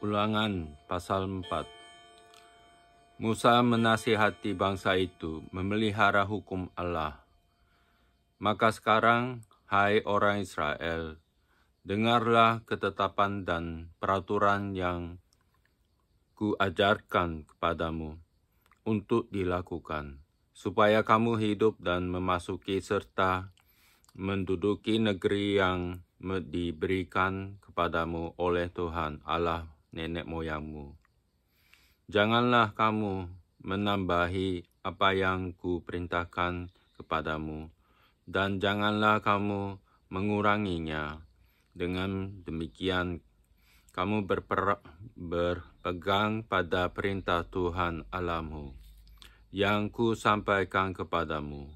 Ulangan pasal 4. Musa menasihati bangsa itu memelihara hukum Allah. Maka sekarang, hai orang Israel, dengarlah ketetapan dan peraturan yang kuajarkan kepadamu untuk dilakukan, supaya kamu hidup dan memasuki serta menduduki negeri yang diberikan kepadamu oleh Tuhan Allah nenek moyangmu. Janganlah kamu menambahi apa yang kuperintahkan kepadamu, dan janganlah kamu menguranginya. Dengan demikian, kamu berpegang pada perintah Tuhan Allahmu, yang kusampaikan kepadamu.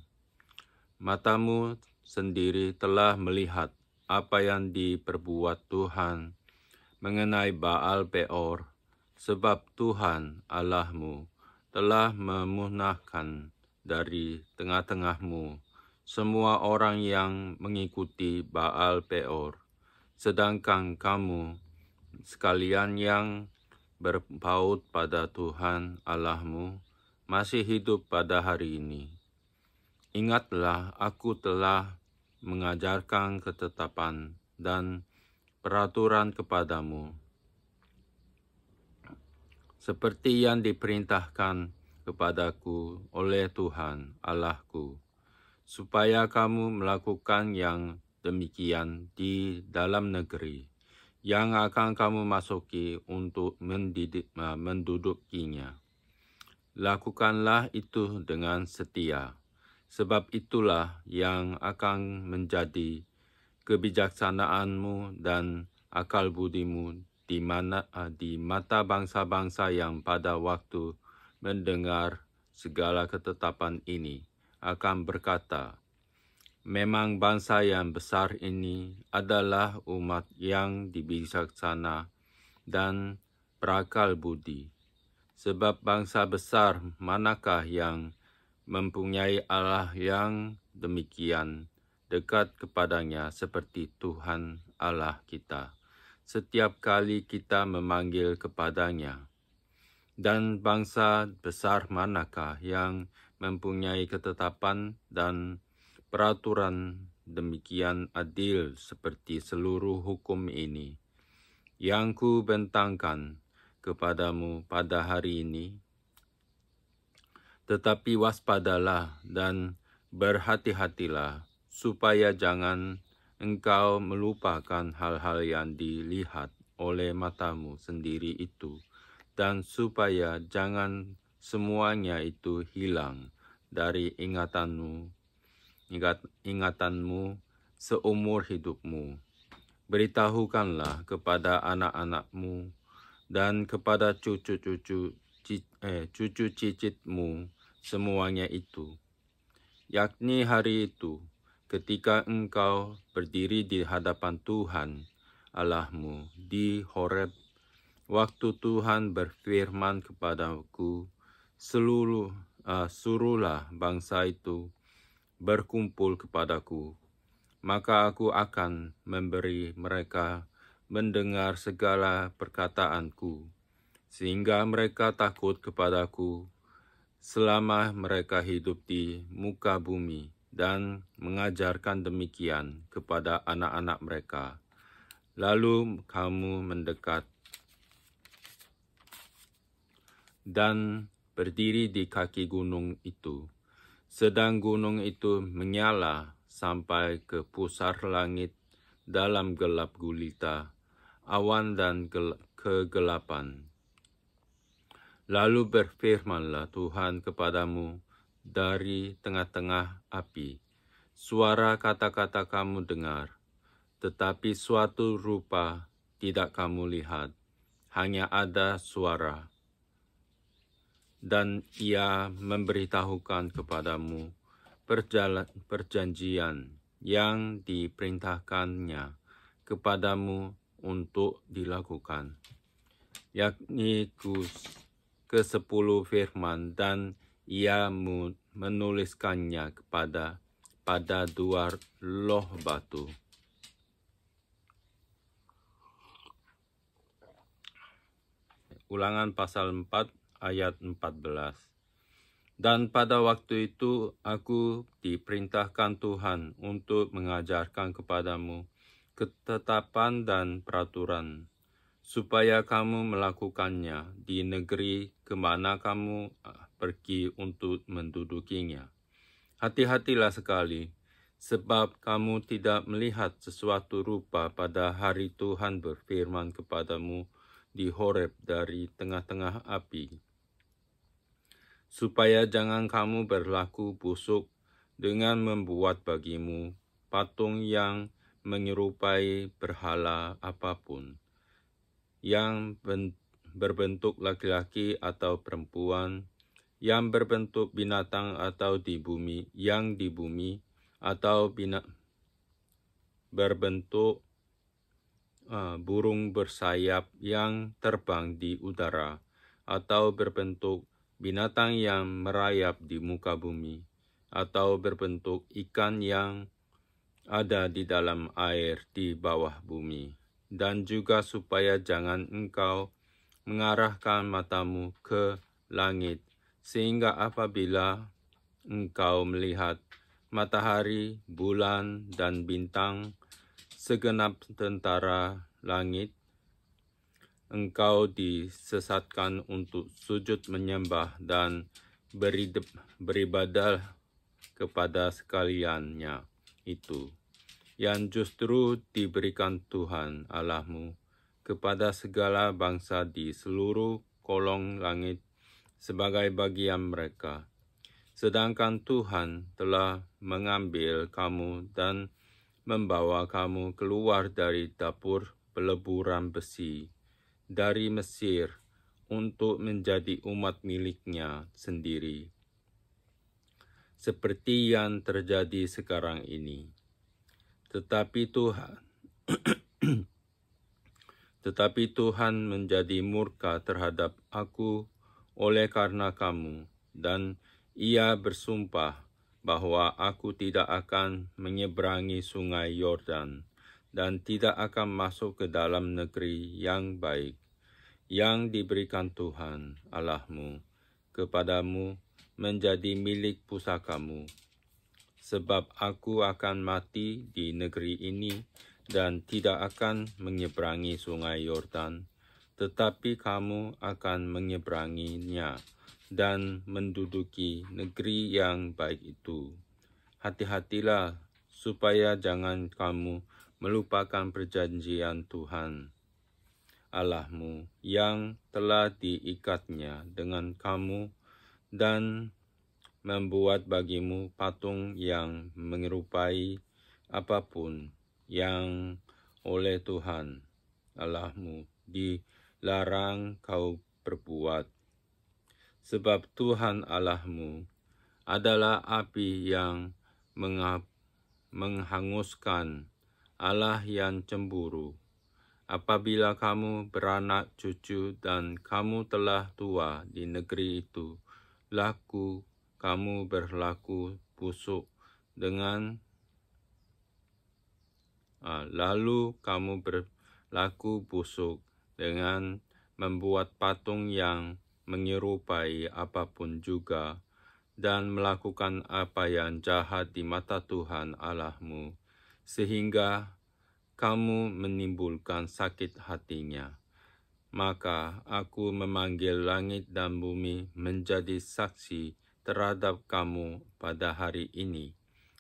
Matamu sendiri telah melihat apa yang diperbuat Tuhan mengenai Baal Peor, sebab Tuhan Allahmu telah memusnahkan dari tengah-tengahmu semua orang yang mengikuti Baal Peor, sedangkan kamu sekalian yang berpaut pada Tuhan Allahmu masih hidup pada hari ini. Ingatlah, aku telah mengajarkan ketetapan dan peraturan kepadamu, seperti yang diperintahkan kepadaku oleh Tuhan Allahku, supaya kamu melakukan yang demikian di dalam negeri yang akan kamu masuki untuk mendudukinya. Lakukanlah itu dengan setia, sebab itulah yang akan menjadi kebijaksanaanmu dan akal budimu di mata bangsa-bangsa yang pada waktu mendengar segala ketetapan ini akan berkata, memang bangsa yang besar ini adalah umat yang bijaksana dan berakal budi. Sebab bangsa besar manakah yang mempunyai Allah yang demikian dekat kepadanya seperti Tuhan Allah kita, setiap kali kita memanggil kepadanya? Dan bangsa besar manakah yang mempunyai ketetapan dan peraturan demikian adil seperti seluruh hukum ini yang kubentangkan kepadamu pada hari ini? Tetapi waspadalah dan berhati-hatilah, supaya jangan engkau melupakan hal-hal yang dilihat oleh matamu sendiri itu, dan supaya jangan semuanya itu hilang dari ingatanmu seumur hidupmu. Beritahukanlah kepada anak-anakmu dan kepada cucu cicitmu semuanya itu, yakni hari itu, ketika engkau berdiri di hadapan Tuhan Allahmu di Horeb, waktu Tuhan berfirman kepadaku, suruhlah bangsa itu berkumpul kepadaku, maka aku akan memberi mereka mendengar segala perkataanku, sehingga mereka takut kepadaku selama mereka hidup di muka bumi, dan mengajarkan demikian kepada anak-anak mereka. Lalu kamu mendekat dan berdiri di kaki gunung itu, sedang gunung itu menyala sampai ke pusar langit dalam gelap gulita, awan dan kegelapan. Lalu berfirmanlah Tuhan kepadamu dari tengah-tengah api, suara kata-kata kamu dengar, tetapi suatu rupa tidak kamu lihat, hanya ada suara. Dan ia memberitahukan kepadamu perjanjian yang diperintahkannya kepadamu untuk dilakukan, yakni ke-10 firman, dan ia menuliskannya pada 2 loh batu. Ulangan pasal 4 ayat 14. Dan pada waktu itu aku diperintahkan Tuhan untuk mengajarkan kepadamu ketetapan dan peraturan, supaya kamu melakukannya di negeri kemana kamu pergi untuk mendudukinya. Hati-hatilah sekali, sebab kamu tidak melihat sesuatu rupa pada hari Tuhan berfirman kepadamu di Horeb dari tengah-tengah api, supaya jangan kamu berlaku busuk dengan membuat bagimu patung yang menyerupai berhala apapun, yang berbentuk laki-laki atau perempuan, yang berbentuk binatang atau di bumi, atau berbentuk burung bersayap yang terbang di udara, atau berbentuk binatang yang merayap di muka bumi, atau berbentuk ikan yang ada di dalam air di bawah bumi. Dan juga supaya jangan engkau mengarahkan matamu ke langit, sehingga apabila engkau melihat matahari, bulan, dan bintang, segenap tentara langit, engkau disesatkan untuk sujud menyembah dan beribadah kepada sekaliannya itu, yang justru diberikan Tuhan Allahmu kepada segala bangsa di seluruh kolong langit sebagai bagian mereka. Sedangkan Tuhan telah mengambil kamu dan membawa kamu keluar dari dapur peleburan besi dari Mesir untuk menjadi umat miliknya sendiri, seperti yang terjadi sekarang ini. Tetapi Tuhan menjadi murka terhadap aku oleh karena kamu, dan Ia bersumpah bahwa aku tidak akan menyeberangi sungai Yordan dan tidak akan masuk ke dalam negeri yang baik, yang diberikan Tuhan Allahmu kepadamu menjadi milik pusakamu. Sebab aku akan mati di negeri ini dan tidak akan menyeberangi sungai Yordan, tetapi kamu akan menyeberanginya dan menduduki negeri yang baik itu. Hati-hatilah supaya jangan kamu melupakan perjanjian Tuhan Allahmu yang telah diikatnya dengan kamu, dan membuat bagimu patung yang menyerupai apapun yang oleh Tuhan Allahmu dilarang kau perbuat. Sebab Tuhan Allahmu adalah api yang menghanguskan, Allah yang cemburu. Apabila kamu beranak cucu dan kamu telah tua di negeri itu, kamu berlaku busuk dengan membuat patung yang menyerupai apapun juga, dan melakukan apa yang jahat di mata Tuhan Allahmu, sehingga kamu menimbulkan sakit hatinya. Maka aku memanggil langit dan bumi menjadi saksi terhadap kamu pada hari ini,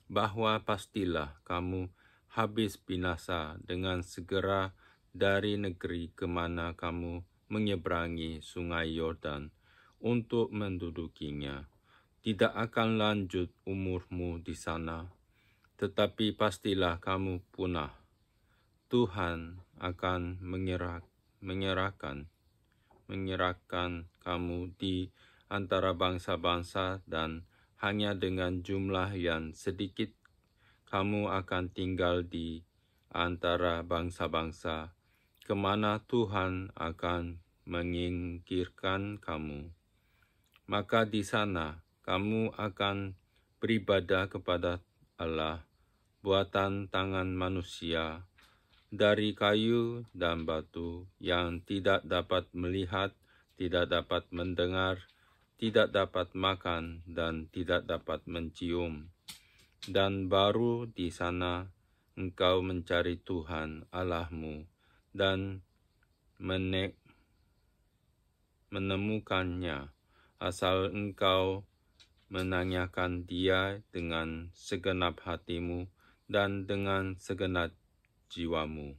bahwa pastilah kamu habis binasa dengan segera dari negeri kemana kamu menyeberangi sungai Yordan untuk mendudukinya. Tidak akan lanjut umurmu di sana, tetapi pastilah kamu punah. Tuhan akan menyerahkan kamu di antara bangsa-bangsa, dan hanya dengan jumlah yang sedikit kamu akan tinggal di antara bangsa-bangsa kemana Tuhan akan menyingkirkan kamu. Maka di sana kamu akan beribadah kepada Allah buatan tangan manusia, dari kayu dan batu, yang tidak dapat melihat tidak dapat mendengar, tidak dapat makan, dan tidak dapat mencium. Dan baru di sana engkau mencari Tuhan Allahmu dan menemukannya, asal engkau menanyakan Dia dengan segenap hatimu dan dengan segenap jiwamu.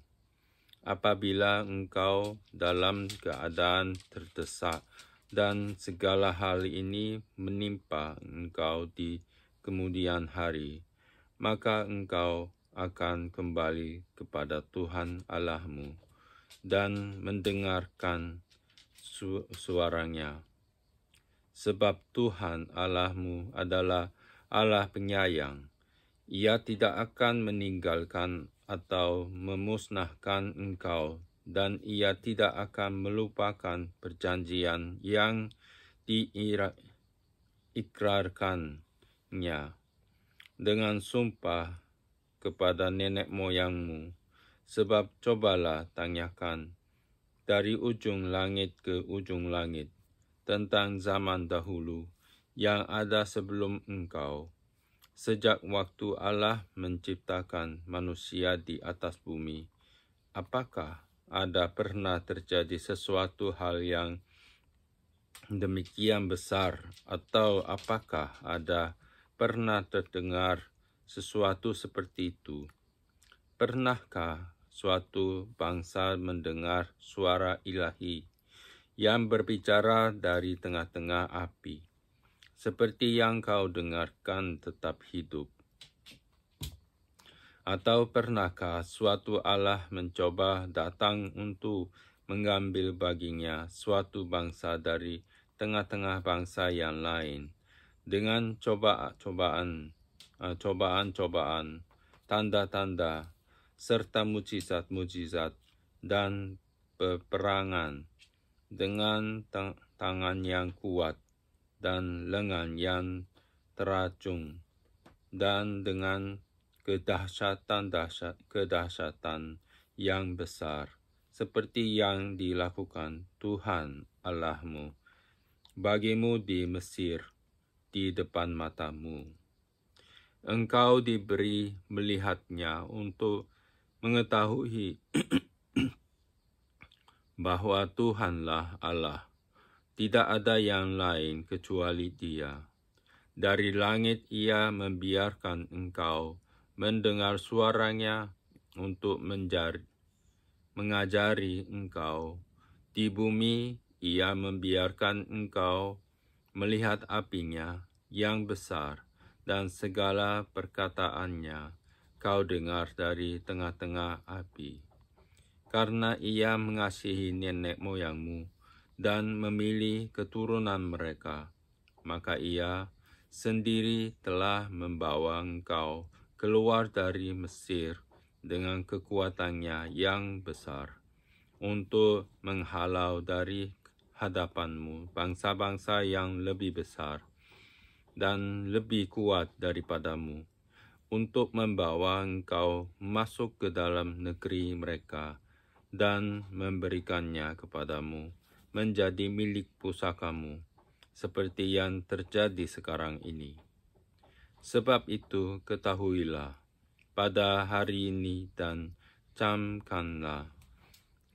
Apabila engkau dalam keadaan terdesak dan segala hal ini menimpa engkau di kemudian hari, maka engkau akan kembali kepada Tuhan Allahmu dan mendengarkan suaranya. Sebab Tuhan Allahmu adalah Allah penyayang. Ia tidak akan meninggalkan atau memusnahkan engkau, dan Ia tidak akan melupakan perjanjian yang diikrarkannya dengan sumpah kepada nenek moyangmu. Sebab cobalah tanyakan dari ujung langit ke ujung langit tentang zaman dahulu yang ada sebelum engkau, sejak waktu Allah menciptakan manusia di atas bumi. Apakah ada pernah terjadi sesuatu hal yang demikian besar, atau apakah ada pernah terdengar sesuatu seperti itu? Pernahkah suatu bangsa mendengar suara ilahi yang berbicara dari tengah-tengah api, seperti yang kau dengarkan tetap hidup? Atau pernahkah suatu Allah mencoba datang untuk mengambil baginya suatu bangsa dari tengah-tengah bangsa yang lain dengan cobaan-cobaan, tanda-tanda, serta mujizat-mujizat dan peperangan, dengan tangan yang kuat dan lengan yang teracung, dan dengan kedahsyatan yang besar, seperti yang dilakukan Tuhan Allahmu bagimu di Mesir di depan matamu. Engkau diberi melihatnya untuk mengetahui bahwa Tuhanlah Allah, tidak ada yang lain kecuali Dia. Dari langit Ia membiarkan engkau mendengar suaranya untuk mengajari engkau. Di bumi Ia membiarkan engkau melihat apinya yang besar, dan segala perkataannya kau dengar dari tengah-tengah api. Karena Ia mengasihi nenek moyangmu dan memilih keturunan mereka, maka Ia sendiri telah membawa engkau keluar dari Mesir dengan kekuatannya yang besar, untuk menghalau dari hadapanmu bangsa-bangsa yang lebih besar dan lebih kuat daripadamu, untuk membawa engkau masuk ke dalam negeri mereka dan memberikannya kepadamu menjadi milik pusakamu, seperti yang terjadi sekarang ini. Sebab itu ketahuilah pada hari ini dan camkanlah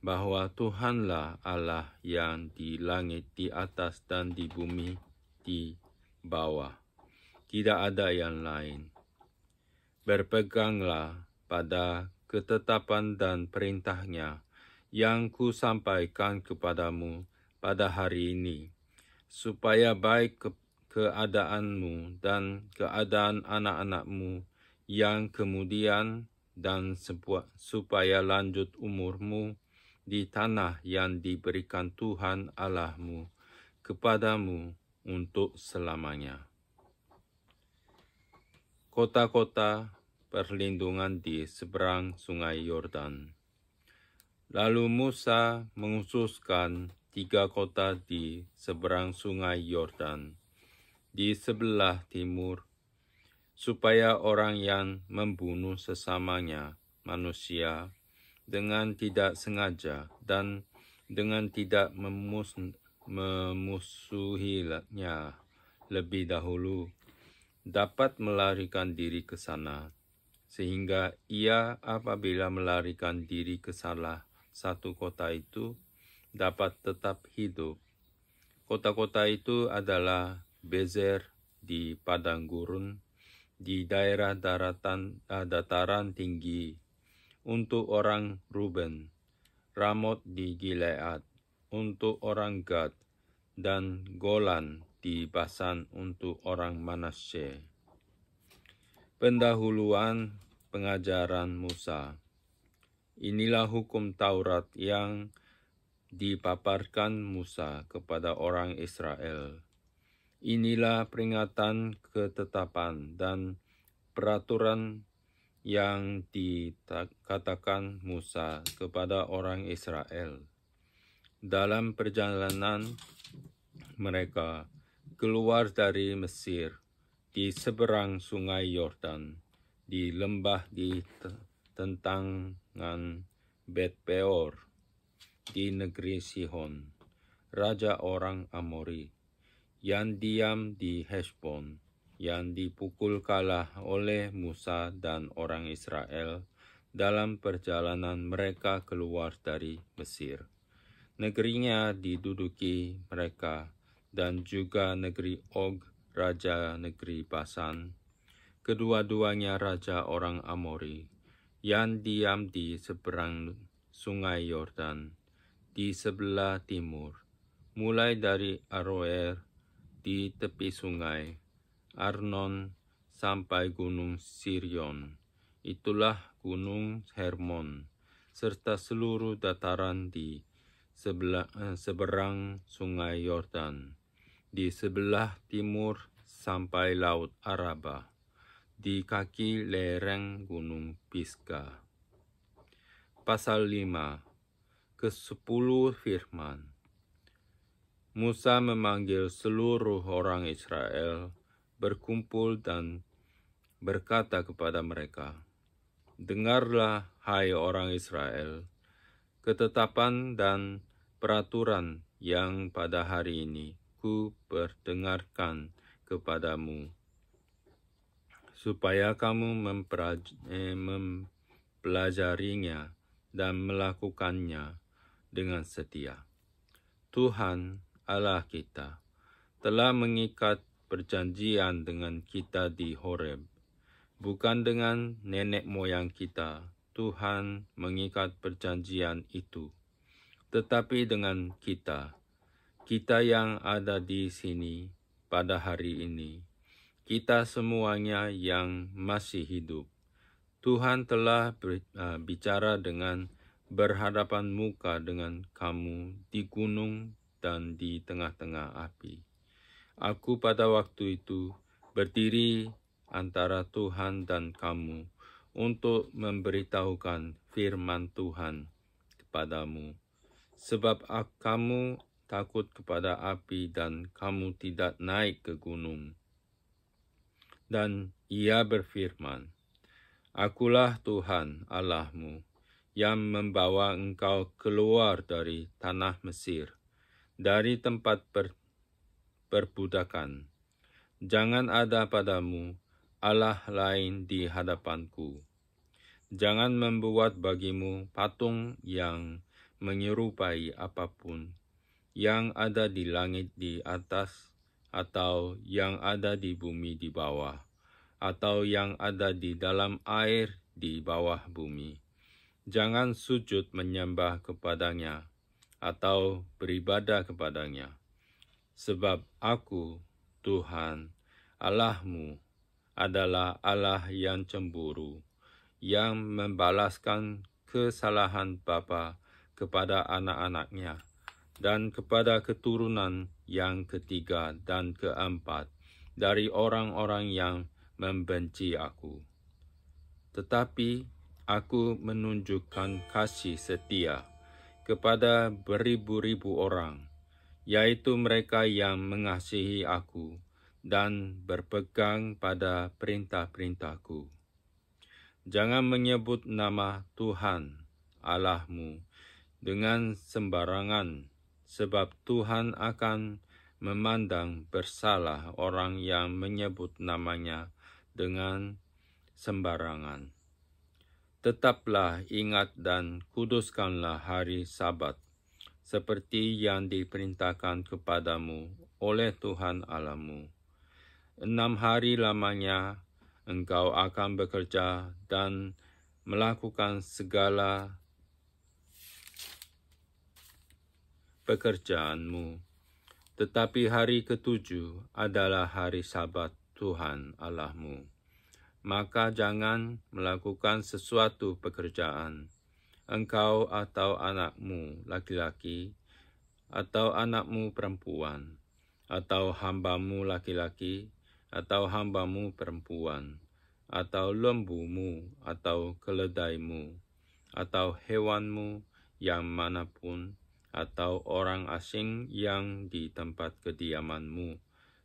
bahwa Tuhanlah Allah yang di langit di atas dan di bumi di bawah. Tidak ada yang lain. Berpeganglah pada ketetapan dan perintahnya yang kusampaikan kepadamu pada hari ini, supaya baik keadaanmu dan keadaan anak-anakmu yang kemudian, dan supaya lanjut umurmu di tanah yang diberikan Tuhan Allahmu kepadamu untuk selamanya. Kota-kota perlindungan di seberang sungai Yordan. Lalu Musa menghususkan 3 kota di seberang sungai Yordan, di sebelah timur, supaya orang yang membunuh sesamanya manusia dengan tidak sengaja dan dengan tidak memusuhinya lebih dahulu dapat melarikan diri ke sana, sehingga ia apabila melarikan diri ke salah satu kota itu dapat tetap hidup. Kota-kota itu adalah Bezer di padang gurun, di daerah dataran tinggi untuk orang Ruben, Ramot di Gilead untuk orang Gad, dan Golan di Basan untuk orang Manasye. Pendahuluan pengajaran Musa. Inilah hukum Taurat yang dipaparkan Musa kepada orang Israel. Inilah peringatan, ketetapan, dan peraturan yang dikatakan Musa kepada orang Israel dalam perjalanan mereka keluar dari Mesir di seberang sungai Yordan, di lembah di tentangan Bet Peor, di negeri Sihon, raja orang Amori, yang diam di Heshbon, yang dipukul kalah oleh Musa dan orang Israel dalam perjalanan mereka keluar dari Mesir. Negerinya diduduki mereka, dan juga negeri Og, raja negeri Basan, kedua-duanya raja orang Amori, yang diam di seberang sungai Yordan, di sebelah timur, mulai dari Aroer di tepi sungai, Arnon sampai gunung Sirion, itulah gunung Hermon, serta seluruh dataran di seberang sungai Yordan, di sebelah timur sampai Laut Araba, di kaki lereng gunung Pisga. Pasal 5. Ke-10 firman. Musa memanggil seluruh orang Israel berkumpul dan berkata kepada mereka, "Dengarlah, hai orang Israel, ketetapan dan peraturan yang pada hari ini ku perdengarkan kepadamu, supaya kamu mempelajarinya dan melakukannya dengan setia. Tuhan Allah kita telah mengikat perjanjian dengan kita di Horeb, bukan dengan nenek moyang kita. Tuhan mengikat perjanjian itu, tetapi dengan kita yang ada di sini pada hari ini, kita semuanya yang masih hidup. Tuhan telah bicara dengan berhadapan muka dengan kamu di gunung dan di tengah-tengah api. Aku pada waktu itu berdiri antara Tuhan dan kamu untuk memberitahukan firman Tuhan kepadamu. Sebab kamu takut kepada api dan kamu tidak naik ke gunung." Dan ia berfirman, "Akulah Tuhan Allahmu yang membawa engkau keluar dari tanah Mesir, dari tempat perbudakan. Jangan ada padamu Allah lain di hadapanku. Jangan membuat bagimu patung yang menyerupai apapun yang ada di langit di atas, atau yang ada di bumi di bawah, atau yang ada di dalam air di bawah bumi. Jangan sujud menyembah kepadanya, atau beribadah kepadanya. Sebab aku, Tuhan Allahmu, adalah Allah yang cemburu, yang membalaskan kesalahan bapa kepada anak-anaknya, dan kepada keturunan yang ketiga dan keempat dari orang-orang yang membenci aku. Tetapi aku menunjukkan kasih setia kepada beribu-ribu orang, yaitu mereka yang mengasihi aku dan berpegang pada perintah-perintahku. Jangan menyebut nama Tuhan Allahmu dengan sembarangan, sebab Tuhan akan memandang bersalah orang yang menyebut namanya dengan sembarangan. Tetaplah ingat dan kuduskanlah hari Sabat, seperti yang diperintahkan kepadamu oleh Tuhan Allahmu. 6 hari lamanya engkau akan bekerja dan melakukan segala pekerjaanmu. Tetapi hari ke-7 adalah hari Sabat Tuhan Allahmu. Maka jangan melakukan sesuatu pekerjaan, engkau atau anakmu laki-laki, atau anakmu perempuan, atau hambamu laki-laki, atau hambamu perempuan, atau lembumu, atau keledaimu, atau hewanmu yang manapun, atau orang asing yang di tempat kediamanmu,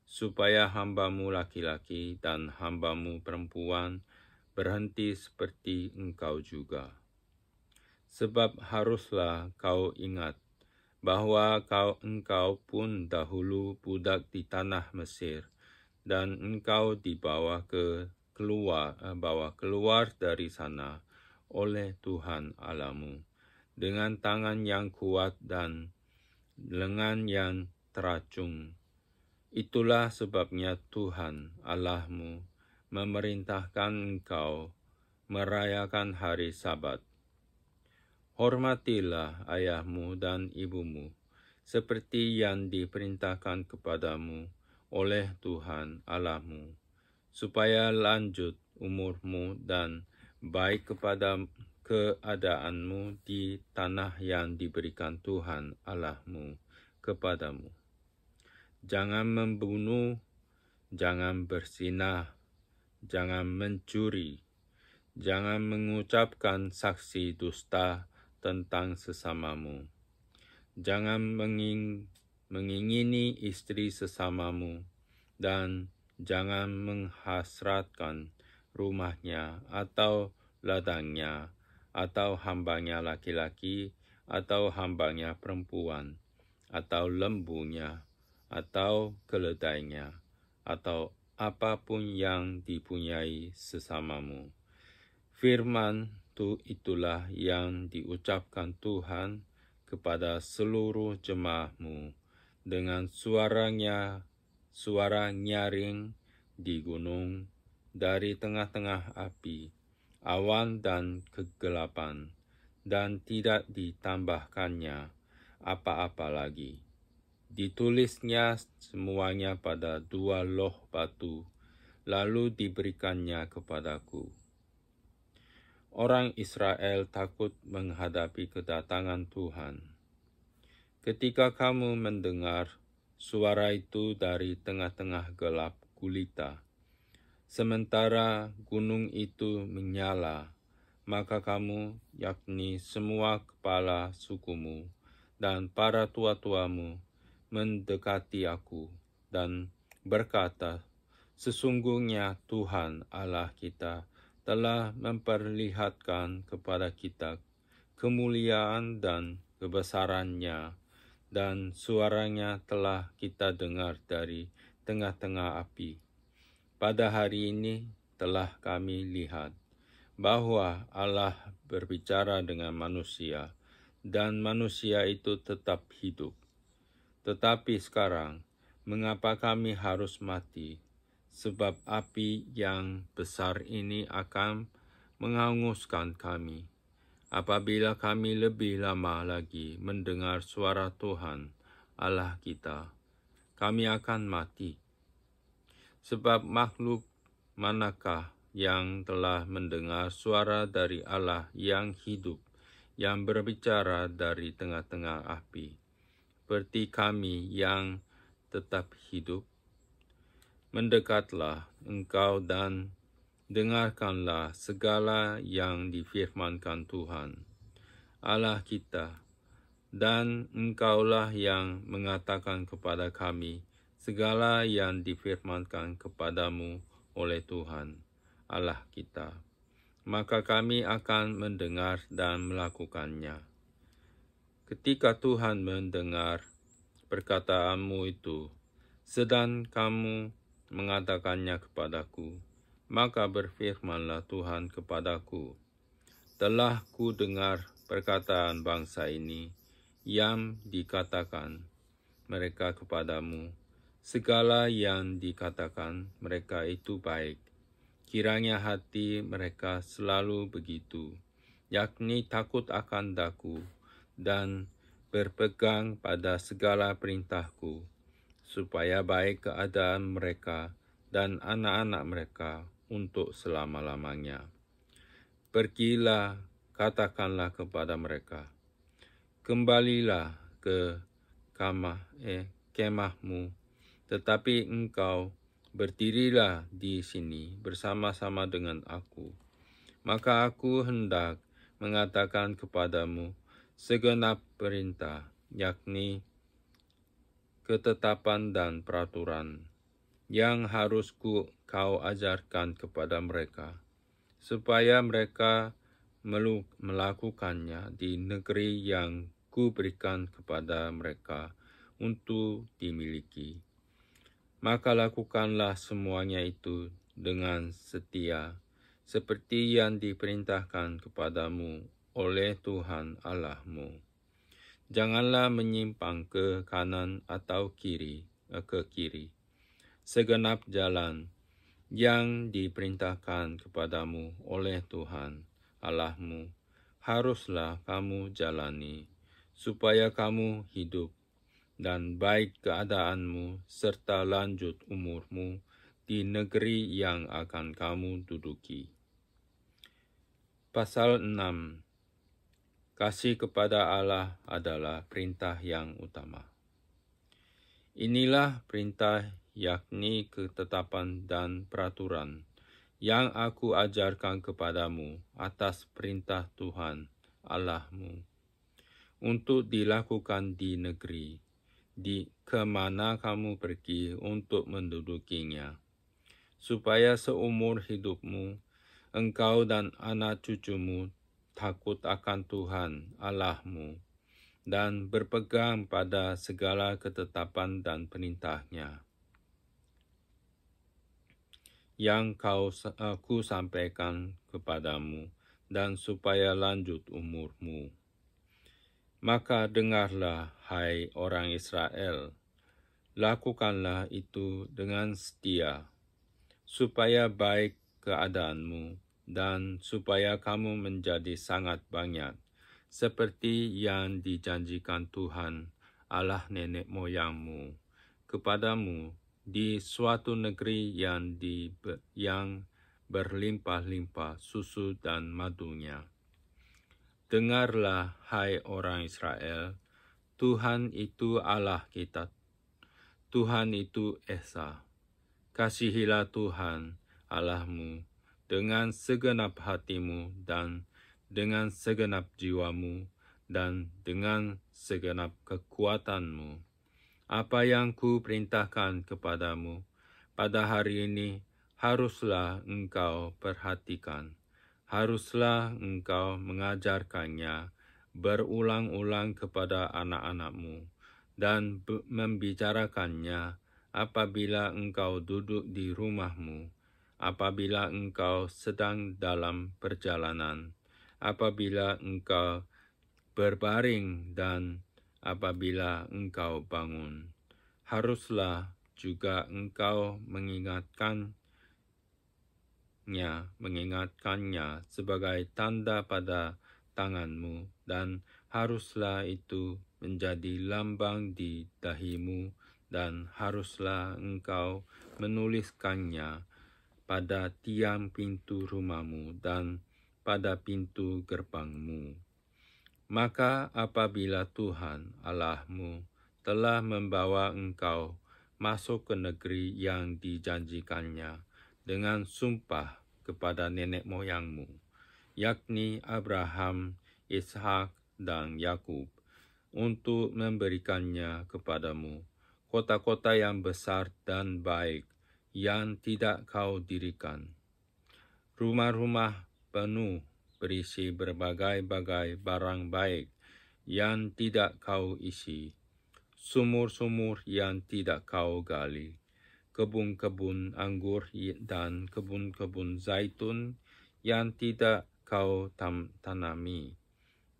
supaya hambamu laki-laki dan hambamu perempuan berhenti seperti engkau juga. Sebab haruslah kau ingat bahwa engkau pun dahulu budak di tanah Mesir, dan engkau dibawa keluar dari sana oleh Tuhan Allahmu dengan tangan yang kuat dan lengan yang teracung. Itulah sebabnya Tuhan Allahmu memerintahkan engkau merayakan hari Sabat. Hormatilah ayahmu dan ibumu, seperti yang diperintahkan kepadamu oleh Tuhan Allahmu, supaya lanjut umurmu dan baik kepada keadaanmu di tanah yang diberikan Tuhan Allahmu kepadamu. Jangan membunuh, jangan berzinah, jangan mencuri, jangan mengucapkan saksi dusta tentang sesamamu. Jangan mengingini istri sesamamu, dan jangan menghasratkan rumahnya atau ladangnya, atau hambanya laki-laki, atau hambanya perempuan, atau lembunya, atau keledainya, atau apapun yang dipunyai sesamamu. Firman itulah yang diucapkan Tuhan kepada seluruh jemaahmu dengan suara nyaring di gunung dari tengah-tengah api, awan dan kegelapan, dan tidak ditambahkannya apa-apa lagi. Ditulisnya semuanya pada 2 loh batu, lalu diberikannya kepadaku. Orang Israel takut menghadapi kedatangan Tuhan. Ketika kamu mendengar suara itu dari tengah-tengah gelap gulita, sementara gunung itu menyala, maka kamu, yakni semua kepala sukumu dan para tua-tuamu, mendekati aku dan berkata, sesungguhnya Tuhan Allah kita telah memperlihatkan kepada kita kemuliaan dan kebesarannya, dan suaranya telah kita dengar dari tengah-tengah api. Pada hari ini telah kami lihat bahwa Allah berbicara dengan manusia, dan manusia itu tetap hidup. Tetapi sekarang, mengapa kami harus mati? Sebab api yang besar ini akan menghanguskan kami. Apabila kami lebih lama lagi mendengar suara Tuhan Allah kita, kami akan mati. Sebab makhluk manakah yang telah mendengar suara dari Allah yang hidup, yang berbicara dari tengah-tengah api, seperti kami yang tetap hidup? Mendekatlah engkau dan dengarkanlah segala yang difirmankan Tuhan Allah kita, dan engkaulah yang mengatakan kepada kami segala yang difirmankan kepadamu oleh Tuhan Allah kita. Maka kami akan mendengar dan melakukannya. Ketika Tuhan mendengar perkataanmu itu, sedang kamu mengatakannya kepadaku, maka berfirmanlah Tuhan kepadaku, telah ku dengar perkataan bangsa ini yang dikatakan mereka kepadamu, segala yang dikatakan mereka itu baik. Kiranya hati mereka selalu begitu, yakni takut akan Daku dan berpegang pada segala perintahku, supaya baik keadaan mereka dan anak-anak mereka untuk selama-lamanya. Pergilah, katakanlah kepada mereka, kembalilah ke kemahmu, tetapi engkau berdirilah di sini bersama-sama dengan aku. Maka aku hendak mengatakan kepadamu segenap perintah, yakni ketetapan dan peraturan, yang harus kau ajarkan kepada mereka, supaya mereka melakukannya di negeri yang kuberikan kepada mereka untuk dimiliki. Maka lakukanlah semuanya itu dengan setia, seperti yang diperintahkan kepadamu oleh Tuhan Allahmu. Janganlah menyimpang ke kanan atau ke kiri. Segenap jalan yang diperintahkan kepadamu oleh Tuhan Allahmu haruslah kamu jalani, supaya kamu hidup dan baik keadaanmu serta lanjut umurmu di negeri yang akan kamu duduki. Pasal 6. Kasih kepada Allah adalah perintah yang utama. Inilah perintah, yakni ketetapan dan peraturan yang aku ajarkan kepadamu atas perintah Tuhan Allahmu, untuk dilakukan di negeri kemana kamu pergi untuk mendudukinya, supaya seumur hidupmu engkau dan anak cucumu takut akan Tuhan Allahmu dan berpegang pada segala ketetapan dan perintahnya yang aku sampaikan kepadamu, dan supaya lanjut umurmu. Maka dengarlah, hai orang Israel, lakukanlah itu dengan setia, supaya baik keadaanmu, dan supaya kamu menjadi sangat banyak, seperti yang dijanjikan Tuhan Allah nenek moyangmu kepadamu di suatu negeri yang berlimpah-limpah susu dan madunya. Dengarlah, hai orang Israel, Tuhan itu Allah kita, Tuhan itu Esa. Kasihilah Tuhan Allahmu dengan segenap hatimu dan dengan segenap jiwamu dan dengan segenap kekuatanmu. Apa yang ku perintahkan kepadamu pada hari ini haruslah engkau perhatikan. Haruslah engkau mengajarkannya berulang-ulang kepada anak-anakmu dan membicarakannya apabila engkau duduk di rumahmu, apabila engkau sedang dalam perjalanan, apabila engkau berbaring dan apabila engkau bangun. Haruslah juga engkau mengingatkannya sebagai tanda pada tanganmu, dan haruslah itu menjadi lambang di dahimu, dan haruslah engkau menuliskannya pada tiang pintu rumahmu dan pada pintu gerbangmu. Maka apabila Tuhan Allahmu telah membawa engkau masuk ke negeri yang dijanjikannya dengan sumpah kepada nenek moyangmu, yakni Abraham, Ishak, dan Yakub, untuk memberikannya kepadamu, kota-kota yang besar dan baik yang tidak kau dirikan, rumah-rumah penuh berisi berbagai-bagai barang baik yang tidak kau isi, sumur-sumur yang tidak kau gali, kebun-kebun anggur dan kebun-kebun zaitun yang tidak kau tanami.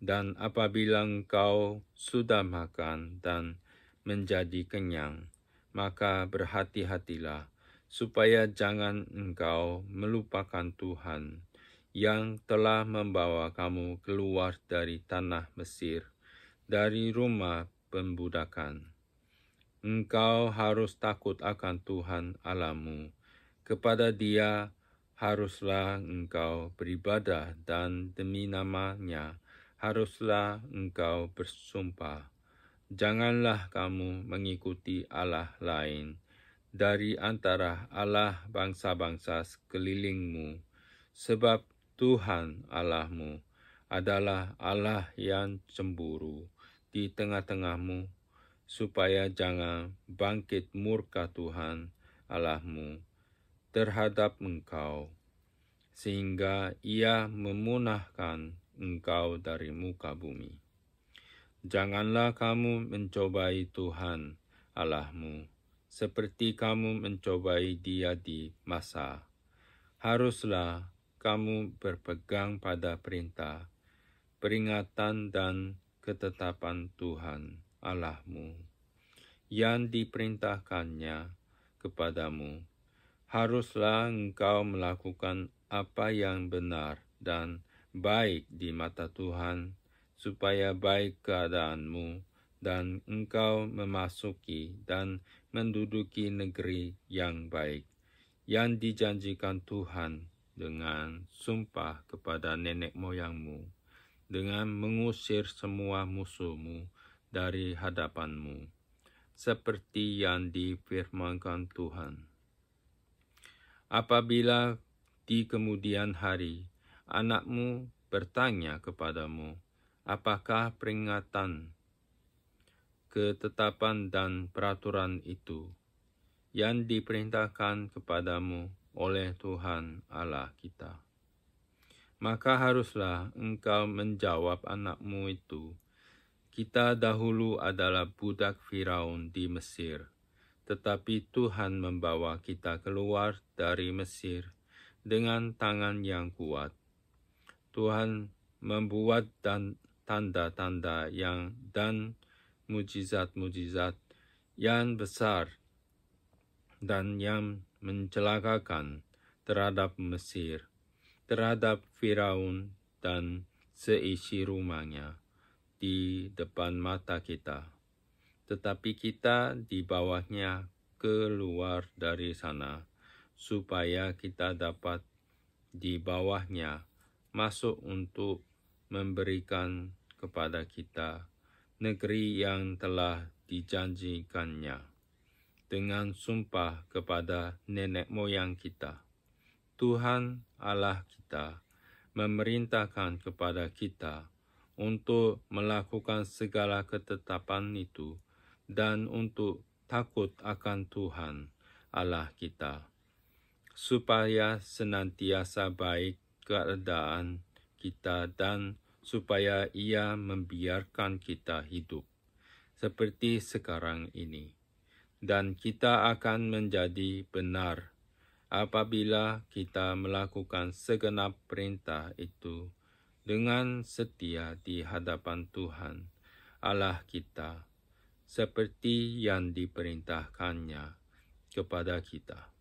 Dan apabila engkau sudah makan dan menjadi kenyang, maka berhati-hatilah, supaya jangan engkau melupakan Tuhan yang telah membawa kamu keluar dari tanah Mesir, dari rumah pembudakan. Engkau harus takut akan Tuhan Allahmu. Kepada Dia haruslah engkau beribadah, dan demi nama-Nya haruslah engkau bersumpah. Janganlah kamu mengikuti Allah lain dari antara Allah bangsa-bangsa sekelilingmu, sebab Tuhan Allahmu adalah Allah yang cemburu di tengah-tengahmu, supaya jangan bangkit murka Tuhan Allahmu terhadap engkau, sehingga Ia memunahkan engkau dari muka bumi. Janganlah kamu mencobai Tuhan Allahmu, seperti kamu mencobai Dia di Masa. Haruslah kamu berpegang pada perintah, peringatan dan ketetapan Tuhan Allahmu yang diperintahkannya kepadamu. Haruslah engkau melakukan apa yang benar dan baik di mata Tuhan, supaya baik keadaanmu dan engkau memasuki dan menduduki negeri yang baik, yang dijanjikan Tuhan dengan sumpah kepada nenek moyangmu, dengan mengusir semua musuhmu dari hadapanmu, seperti yang difirmankan Tuhan. Apabila di kemudian hari anakmu bertanya kepadamu, apakah peringatan, ketetapan dan peraturan itu yang diperintahkan kepadamu oleh Tuhan Allah kita, maka haruslah engkau menjawab anakmu itu, kita dahulu adalah budak Firaun di Mesir, tetapi Tuhan membawa kita keluar dari Mesir dengan tangan yang kuat. Tuhan membuat tanda-tanda dan mujizat-mujizat yang besar dan yang mencelakakan terhadap Mesir, terhadap Firaun dan seisi rumahnya di depan mata kita. Tetapi kita di bawahnya keluar dari sana, supaya kita dapat di bawahnya masuk untuk memberikan kepada kita negeri yang telah dijanjikannya dengan sumpah kepada nenek moyang kita. Tuhan Allah kita memerintahkan kepada kita untuk melakukan segala ketetapan itu dan untuk takut akan Tuhan Allah kita, supaya senantiasa baik keadaan kita dan supaya Ia membiarkan kita hidup seperti sekarang ini. Dan kita akan menjadi benar apabila kita melakukan segenap perintah itu dengan setia di hadapan Tuhan Allah kita, seperti yang diperintahkannya kepada kita.